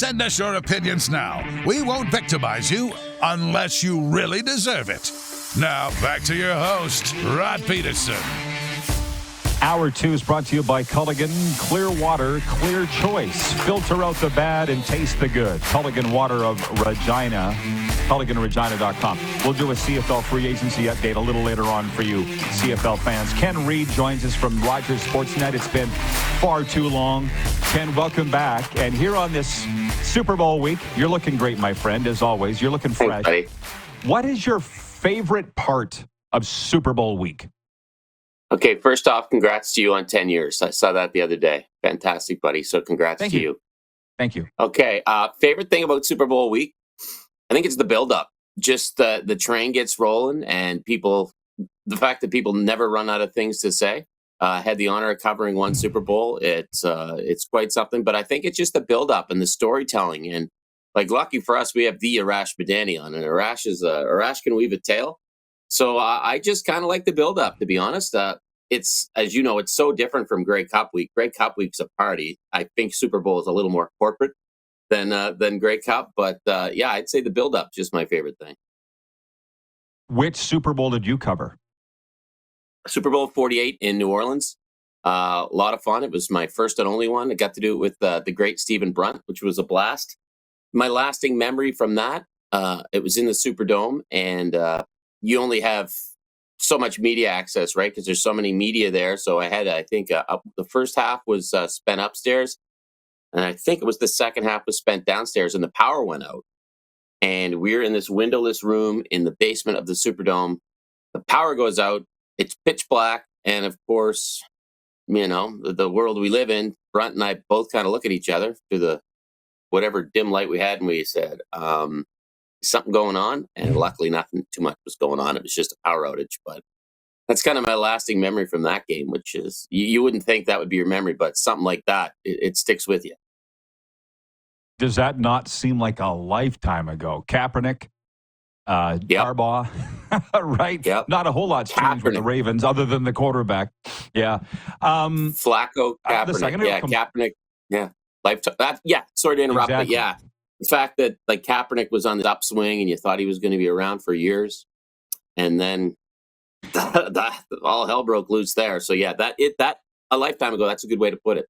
Send us your opinions now. We won't victimize you unless you really deserve it. Now, back to your host, Rod Pedersen. Hour 2 is brought to you by Culligan. Clear water, clear choice. Filter out the bad and taste the good. Culligan Water of Regina. CulliganRegina.com. We'll do a CFL free agency update a little later on for you CFL fans. Ken Reid joins us from Rogers Sportsnet. It's been far too long. Ken, welcome back. And here on this Super Bowl week, you're looking great, my friend, as always. You're looking fresh. Hey, what is your favorite part of Super Bowl week? Okay, first off, congrats to you on 10 years. I saw that the other day. Fantastic, buddy. So congrats to you. Thank you. Okay, favorite thing about Super Bowl week? I think it's the build-up. Just the train gets rolling and people, the fact that people never run out of things to say. I had the honor of covering one Super Bowl. It's quite something, but I think it's just the build-up and the storytelling. And like, lucky for us, we have the Arash Madani on, and Arash can weave a tale. So I just kind of like the build-up, to be honest. It's, as you know, it's so different from Grey Cup week. Grey Cup week's a party. I think Super Bowl is a little more corporate than Grey Cup, but yeah, I'd say the build-up just my favorite thing. Which Super Bowl did you cover? Super Bowl 48 in New Orleans. A lot of fun. It was my first and only one. I got to do it with the great Stephen Brunt, which was a blast. My lasting memory from that, it was in the Superdome, and you only have so much media access, right? Because there's so many media there. So I had, I think, the first half was spent upstairs, and I think it was the second half was spent downstairs, and the power went out. And we're in this windowless room in the basement of the Superdome. The power goes out. It's pitch black. And of course, you know, the world we live in, Brunt and I both kind of look at each other through the whatever dim light we had, and we said, something going on? And luckily nothing too much was going on. It was just a power outage. But that's kind of my lasting memory from that game, which is, you wouldn't think that would be your memory, but something like that, it sticks with you. Does that not seem like a lifetime ago? Kaepernick, Harbaugh, right? Yep. Not a whole lot's changed with the Ravens other than the quarterback. Yeah. Flacco, Kaepernick. Kaepernick. Yeah. Lifetime. Sorry to interrupt, but yeah. The fact that like Kaepernick was on the upswing and you thought he was going to be around for years, and then all hell broke loose there. So yeah, that a lifetime ago. That's a good way to put it.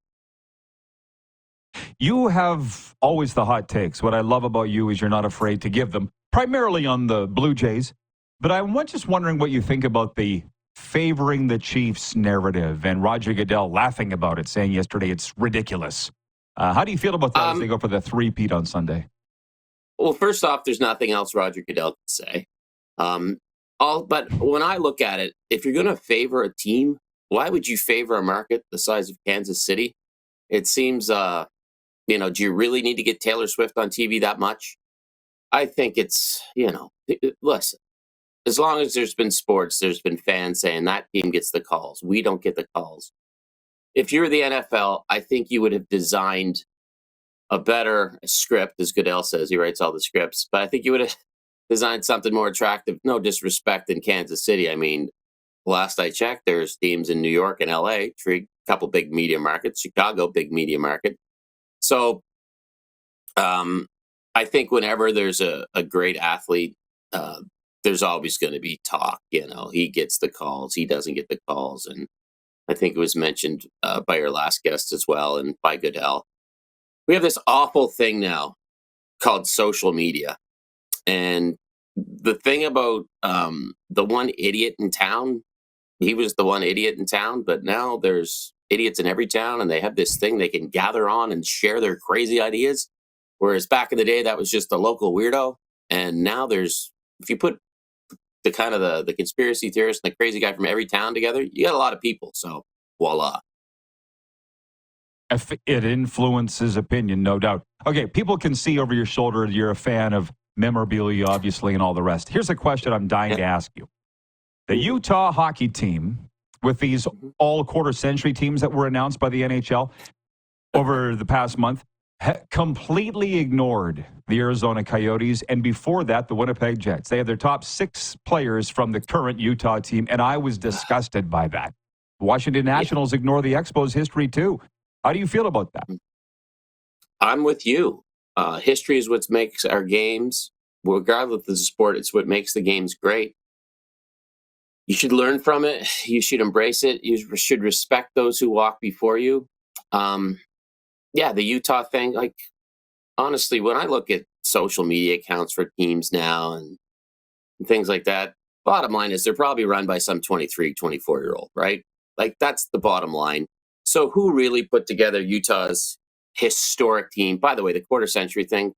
You have always the hot takes. What I love about you is you're not afraid to give them, primarily on the Blue Jays. But I'm just wondering what you think about the favoring the Chiefs narrative and Roger Goodell laughing about it, saying yesterday it's ridiculous. How do you feel about that as they go for the three-peat on Sunday? Well, first off, there's nothing else Roger Goodell can say. But when I look at it, if you're going to favor a team, why would you favor a market the size of Kansas City? It seems, do you really need to get Taylor Swift on TV that much? I think it's, listen, as long as there's been sports, there's been fans saying that team gets the calls. We don't get the calls. If you're the NFL, I think you would have designed a better script, as Goodell says. He writes all the scripts. But I think you would have designed something more attractive. No disrespect in Kansas City. I mean, last I checked, there's teams in New York and L.A., a couple big media markets, Chicago, big media market. So I think whenever there's a great athlete, there's always going to be talk. He gets the calls. He doesn't get the calls. And I think it was mentioned by your last guest as well, and by Goodell. We have this awful thing now called social media. And the thing about the one idiot in town, he was the one idiot in town, but now there's idiots in every town, and they have this thing they can gather on and share their crazy ideas. Whereas back in the day, that was just a local weirdo. And now if you put the kind of the conspiracy theorist and the crazy guy from every town together, you got a lot of people. So voila. It influences opinion, no doubt. Okay, people can see over your shoulder you're a fan of memorabilia, obviously, and all the rest. Here's a question I'm dying to ask you. The Utah hockey team, with these all quarter century teams that were announced by the NHL over the past month, completely ignored the Arizona Coyotes, and before that, the Winnipeg Jets. They had their top 6 players from the current Utah team, and I was disgusted by that. Washington Nationals ignore the Expos history, too. How do you feel about that? I'm with you. History is what makes our games, regardless of the sport, it's what makes the games great. You should learn from it. You should embrace it. You should respect those who walk before you. Yeah, the Utah thing, like, honestly, when I look at social media accounts for teams now and things like that, bottom line is they're probably run by some 23, 24-year-old, right? Like, that's the bottom line. So who really put together Utah's historic team? By the way, the quarter century thing,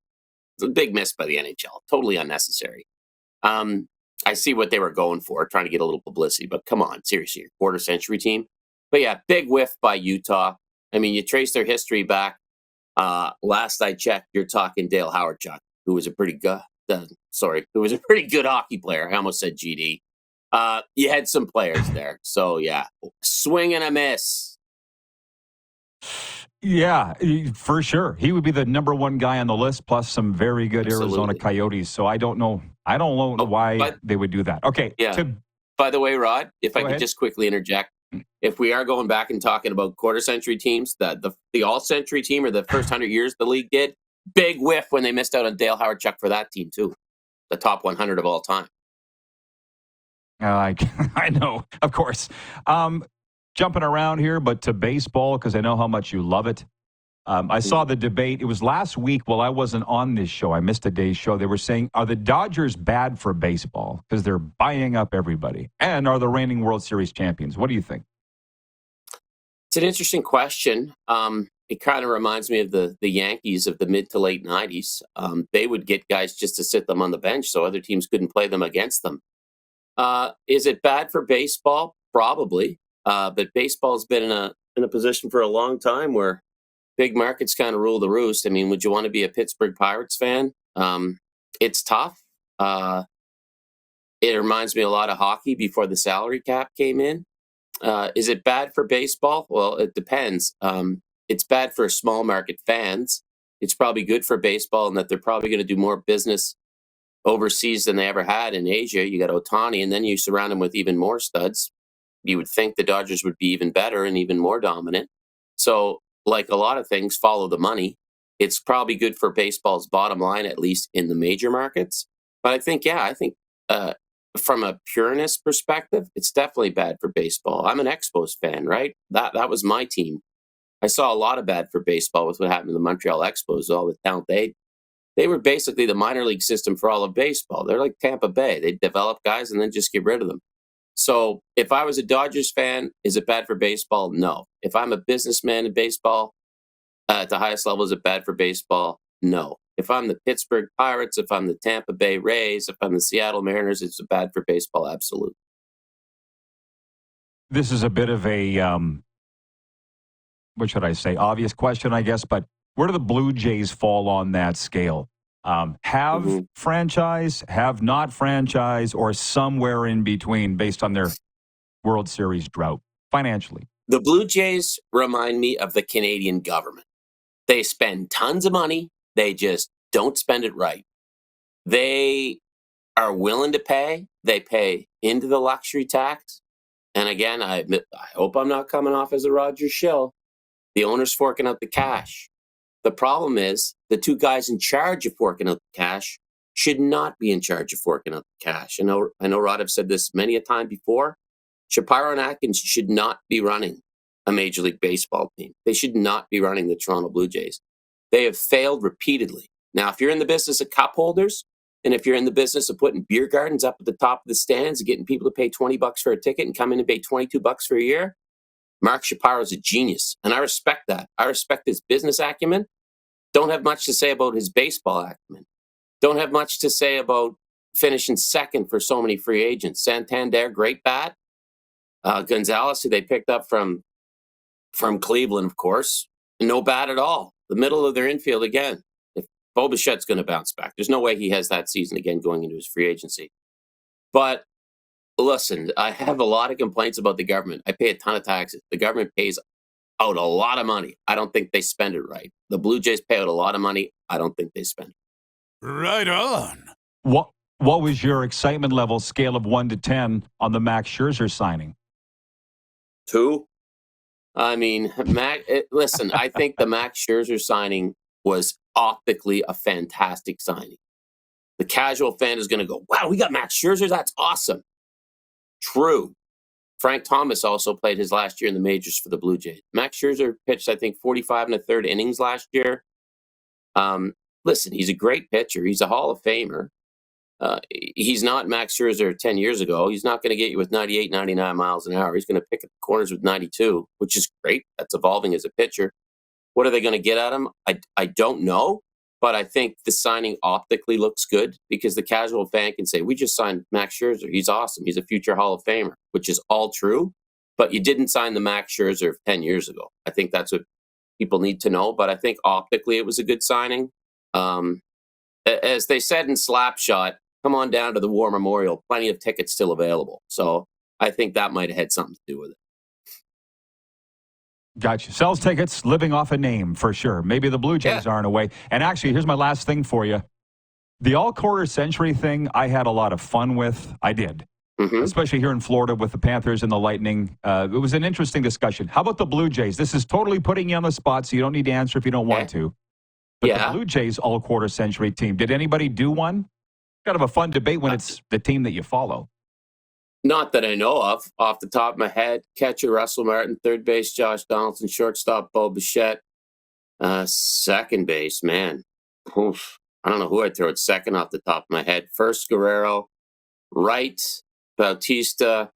it's a big miss by the NHL. Totally unnecessary. I see what they were going for, trying to get a little publicity, but come on, seriously, your quarter century team. But yeah, big whiff by Utah. I mean, you trace their history back. Last I checked, you're talking Dale Howardchuk, who was a pretty good, hockey player. I almost said GD. You had some players there. So yeah, swing and a miss. Yeah, for sure. He would be the number one guy on the list, plus some very good Arizona Coyotes. So I don't know why they would do that. Okay. Yeah. By the way, Rod, if I could just quickly interject, if we are going back and talking about quarter century teams, the all century team or the first 100 years the league did, big whiff when they missed out on Dale Howardchuk for that team too, the top 100 of all time. I know, of course. Jumping around here, but to baseball, because I know how much you love it. I saw the debate. It was last week while I wasn't on this show. I missed a day's show. They were saying, are the Dodgers bad for baseball because they're buying up everybody? And are the reigning World Series champions? What do you think? It's an interesting question. It kind of reminds me of the Yankees of the mid to late 90s. They would get guys just to sit them on the bench so other teams couldn't play them against them. Is it bad for baseball? Probably. But baseball's been in a position for a long time where big markets kind of rule the roost. I mean, would you want to be a Pittsburgh Pirates fan? It's tough. It reminds me a lot of hockey before the salary cap came in. Is it bad for baseball? Well, it depends. It's bad for small market fans. It's probably good for baseball in that they're probably going to do more business overseas than they ever had in Asia. You got Ohtani, and then you surround him with even more studs. You would think the Dodgers would be even better and even more dominant. So, like a lot of things, follow the money. It's probably good for baseball's bottom line, at least in the major markets. But I think from a purist perspective, it's definitely bad for baseball. I'm an Expos fan, right? That was my team. I saw a lot of bad for baseball with what happened to the Montreal Expos, all the talent they were basically the minor league system for all of baseball. They're like Tampa Bay. They develop guys and then just get rid of them. So if I was a Dodgers fan, is it bad for baseball? No. If I'm a businessman in baseball at the highest level, is it bad for baseball? No. If I'm the Pittsburgh Pirates, if I'm the Tampa Bay Rays, if I'm the Seattle Mariners, it's bad for baseball, absolutely. This is a bit of a, what should I say, obvious question, I guess, but where do the Blue Jays fall on that scale? Franchise, have not franchise, or somewhere in between based on their World Series drought financially? The Blue Jays remind me of the Canadian government. They spend tons of money. They just don't spend it right. They are willing to pay. They pay into the luxury tax. And again, I hope I'm not coming off as a Roger shill. The owner's forking out the cash. The problem is the two guys in charge of forking out the cash should not be in charge of forking out the cash. I know Rod have said this many a time before. Shapiro and Atkins should not be running a Major League Baseball team. They should not be running the Toronto Blue Jays. They have failed repeatedly. Now, if you're in the business of cup holders, and if you're in the business of putting beer gardens up at the top of the stands and getting people to pay $20 for a ticket and come in and pay $22 for a year, Mark Shapiro is a genius. And I respect that. I respect his business acumen. Don't have much to say about his baseball acumen. Don't have much to say about finishing second for so many free agents. Santander, great bat. Gonzalez, who they picked up from Cleveland, of course, no bat at all. The middle of their infield again. If Bo Bichette's going to bounce back, there's no way he has that season again going into his free agency. But listen, I have a lot of complaints about the government. I pay a ton of taxes. The government pays out a lot of money. I don't think they spend it right. The Blue Jays pay out a lot of money. I don't think they spend it. Right on. What was your excitement level scale of 1 to 10 on the Max Scherzer signing? 2. I mean, listen, I think the Max Scherzer signing was optically a fantastic signing. The casual fan is going to go, wow, we got Max Scherzer. That's awesome. True. Frank Thomas also played his last year in the majors for the Blue Jays. Max Scherzer pitched, I think, 45 1/3 innings last year. Listen, he's a great pitcher. He's a Hall of Famer. He's not Max Scherzer 10 years ago. He's not going to get you with 98, 99 miles an hour. He's going to pick at the corners with 92, which is great. That's evolving as a pitcher. What are they going to get at him? I don't know. But I think the signing optically looks good because the casual fan can say, we just signed Max Scherzer. He's awesome. He's a future Hall of Famer, which is all true. But you didn't sign the Max Scherzer 10 years ago. I think that's what people need to know. But I think optically it was a good signing. As they said in Slapshot, come on down to the War Memorial. Plenty of tickets still available. So I think that might have had something to do with it. Gotcha. Sells tickets, living off a name for sure. Maybe the Blue Jays aren't away. And actually, here's my last thing for you. The all-quarter century thing, I had a lot of fun with. I did. Especially here in Florida with the Panthers and the Lightning. It was an interesting discussion. How about the Blue Jays? This is totally putting you on the spot, so you don't need to answer if you don't want to. But the Blue Jays all-quarter century team, did anybody do one? Kind of a fun debate when it's the team that you follow. Not that I know of. Off the top of my head, catcher Russell Martin, third base Josh Donaldson, shortstop Bo Bichette, second base, man. Oof. I don't know who I'd throw at second off the top of my head. First, Guerrero. Right, Bautista.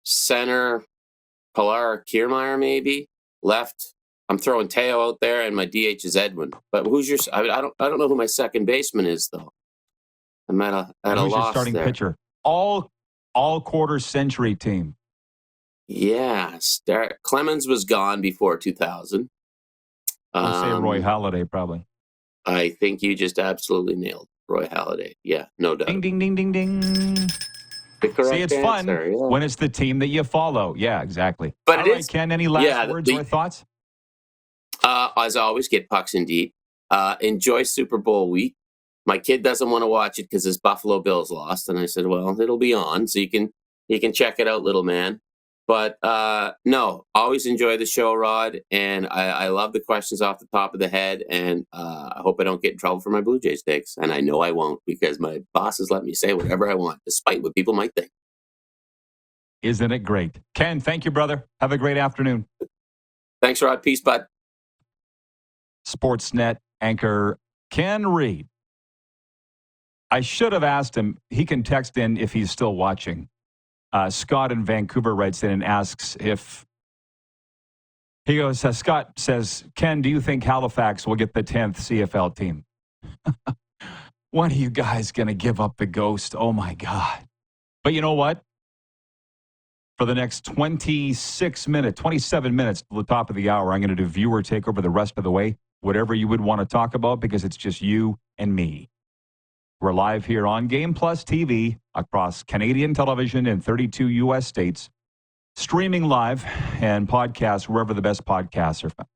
Center, Pilar Kiermaier, maybe. Left, I'm throwing Teo out there, and my DH is Edwin. But who's your? I don't know who my second baseman is though. I'm at a Who's loss your starting there. pitcher? All quarter century team. Yeah, Clemens was gone before 2000. I'll say Roy Halladay, probably. I think you just absolutely nailed Roy Halladay. Yeah, no doubt. Ding, ding, ding, ding, ding. The correct See, it's answer, fun when it's the team that you follow. Yeah, exactly. But All it right, is, Ken, any last words or thoughts? As always, get pucks in deep. Enjoy Super Bowl week. My kid doesn't want to watch it because his Buffalo Bills lost, and I said, "Well, it'll be on, so you can check it out, little man." But no, always enjoy the show, Rod, and I love the questions off the top of the head, and I hope I don't get in trouble for my Blue Jays takes, and I know I won't because my bosses let me say whatever I want, despite what people might think. Isn't it great? Ken, thank you, brother. Have a great afternoon. Thanks, Rod. Peace, bud. Sportsnet anchor Ken Reid. I should have asked him. He can text in if he's still watching. Scott in Vancouver writes in and asks if he goes, Scott says, Ken, do you think Halifax will get the 10th CFL team? When are you guys going to give up the ghost? Oh, my God. But you know what? For the next 27 minutes to the top of the hour, I'm going to do viewer takeover the rest of the way, whatever you would want to talk about, because it's just you and me. We're live here on Game Plus TV across Canadian television in 32 U.S. states, streaming live and podcasts wherever the best podcasts are found.